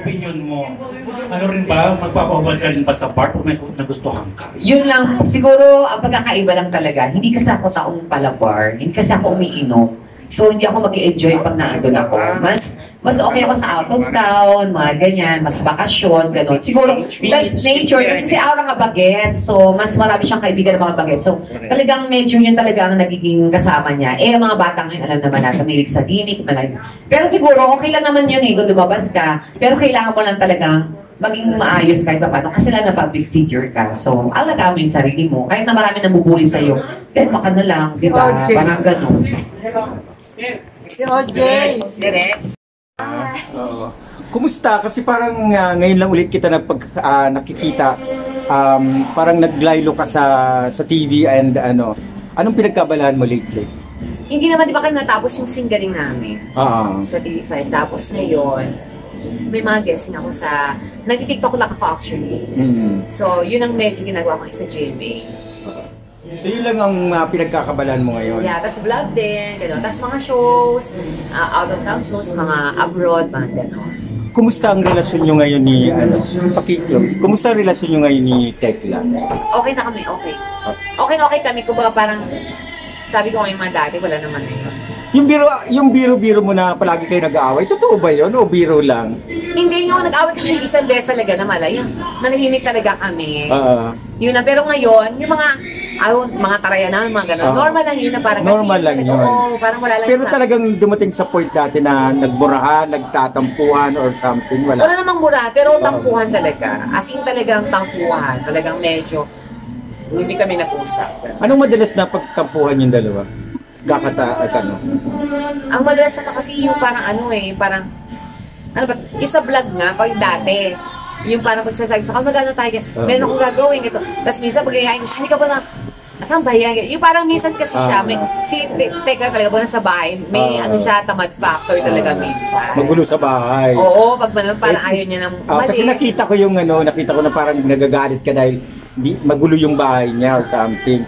Opinion mo, ano rin ba, magpapahubad ka rin ba sa part o may nagustuhan ka? Yun lang, siguro ang pagkakaiba lang talaga, hindi kasi ako taong palabar, hindi kasi ako umiinom. So hindi ako mag-i-enjoy pag naandun ako. Mas okay ako sa out of town, mga ganyan, mas bakasyon, gano'n. Siguro, that's nature, kasi si Aura nga bagets, so mas marami siyang kaibigan ng mga bagets. So talagang medyo yun talaga ang nagiging kasama niya. Eh, ang mga batang ngayon, alam naman natin, mahilig sa dinik, malayo. Pero siguro, okay lang naman yun eh, kung lumabas ka. Pero kailangan mo lang talagang maging maayos kahit pa paano kasi lang na public figure ka. So, alagaan mo yung sarili mo. Kahit na marami namubuli sa'yo, kalma ka na lang, di ba? Parang gano'n. Direct. Kumusta? Kasi parang ngayon lang ulit kita nakikita. Parang naglaylo ka sa TV and anong pinagkabalaan mo lately? Hindi naman, di ba kayo natapos yung singgaling namin sa TV5. Tapos ngayon, may mga guessing ako sa... Nag-tiktok lang ako actually. So, yun ang medyo ginagawa ko sa GMA. So, yun lang ang pinagkakabalaan mo ngayon? Yeah, tapos vlog din, gano'n. Tapos mga shows, out of town shows, mga abroad, mga gano'n. Kumusta ang relasyon nyo ngayon ni, paki-close, kumusta ang relasyon nyo ngayon ni Tekla? Okay na kami, okay. Okay na okay kami, kumbaga parang, sabi ko ngayon mga dati, wala naman na yun. Yung biro-biro mo na palagi kayo nag-aaway, totoo ba yun o biro lang? Hindi nyo, nag-aaway kami isang beses talaga na malay. Nanahimik talaga kami. Yun na, pero ngayon, yung mga taraya na, mga gano'n. Normal lang yun na parang normal lang yun. Oo, parang wala lang. Pero talagang dumating sa point dati na nagburahan, nagtatampuhan or something, wala? Wala namang bura, pero tampuhan talaga. As in talagang tampuhan. Talagang medyo hindi kami nag-usap. Anong madalas na pagtampuhan yung dalawa? Ang madalas na kasi yung parang parang, yung sa vlog nga, pag dati, yung parang pagsasabi sa magano tayo, meron akong gagawin ito. Tapos minsan pag-iayain ko siya, hindi ka ba na, saan ba yan? Yung parang minsan kasi siya, si Tekla talaga ba sa bahay, may siya, tamad factor talaga minsan. Magulo sa bahay. Oo, pag parang ayaw niya ng mali. Kasi nakita ko na parang nagagalit ka dahil magulo yung bahay niya or something.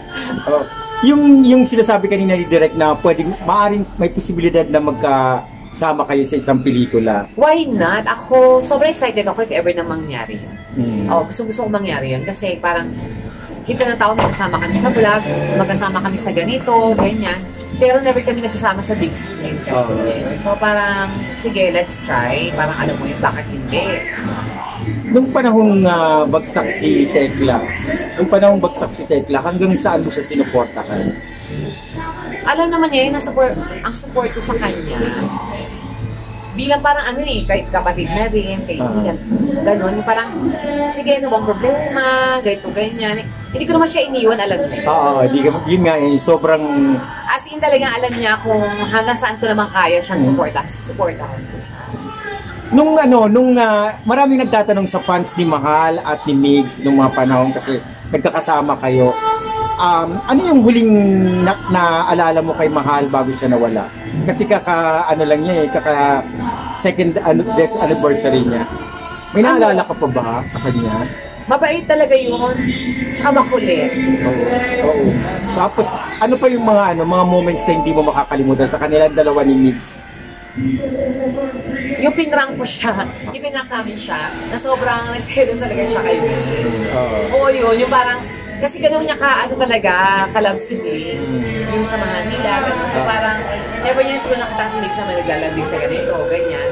Yung sinasabi kanina ni Direk na maaaring may posibilidad na magkasama kayo sa isang pelikula. Why not? Ako, sobrang excited ako if ever na mangyari yun. Gusto ko mangyari yun kasi parang kita ng tao magkasama kami sa vlog, magkasama kami sa ganito, ganyan. Pero never kami nagkasama sa big screen kasi. So parang, sige, let's try. Parang alam mo yun, bakit hindi? Nung panahong bagsak si Tekla, hanggang saan mo siya sinuportahan? Alam naman niya yun, ang support ko sa kanya, bilang parang kahit kapatid na rin, kaibigan, gano'n, parang, sige, ano bang problema, ganito, ganyan. Hindi ko naman siya iniwan, alam niya. Yun nga sobrang... As in talagang alam niya kung hanggang saan ko naman kaya siyang supportahan ko siya. Nung maraming nagtatanong sa fans ni Mahal at ni Migs nung mga panahon kasi nagkakasama kayo. Ano yung huling naalala mo kay Mahal bago siya nawala? Kasi kaka second death anniversary niya. May naalala ka pa ba sa kanya? Mabait talaga yun. Tsaka makulit. Oo. Tapos ano pa yung mga moments na hindi mo makakalimutan sa kanilang dalawa ni Migs? Yung pinrank ko siya, ipinrank namin siya, na sobrang nagselos talaga siya kay Migs. Oo, yun, yung parang, kasi gano'n niya ka-love si Migs, yung samahan nila, gano'n. So parang, never niya siguro nakita si Migs na naglalandi sa ganito, ganyan.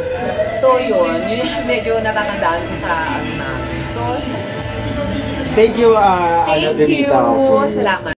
So yun medyo natatandaan ko sa namin. So, thank you, thank you, salamat.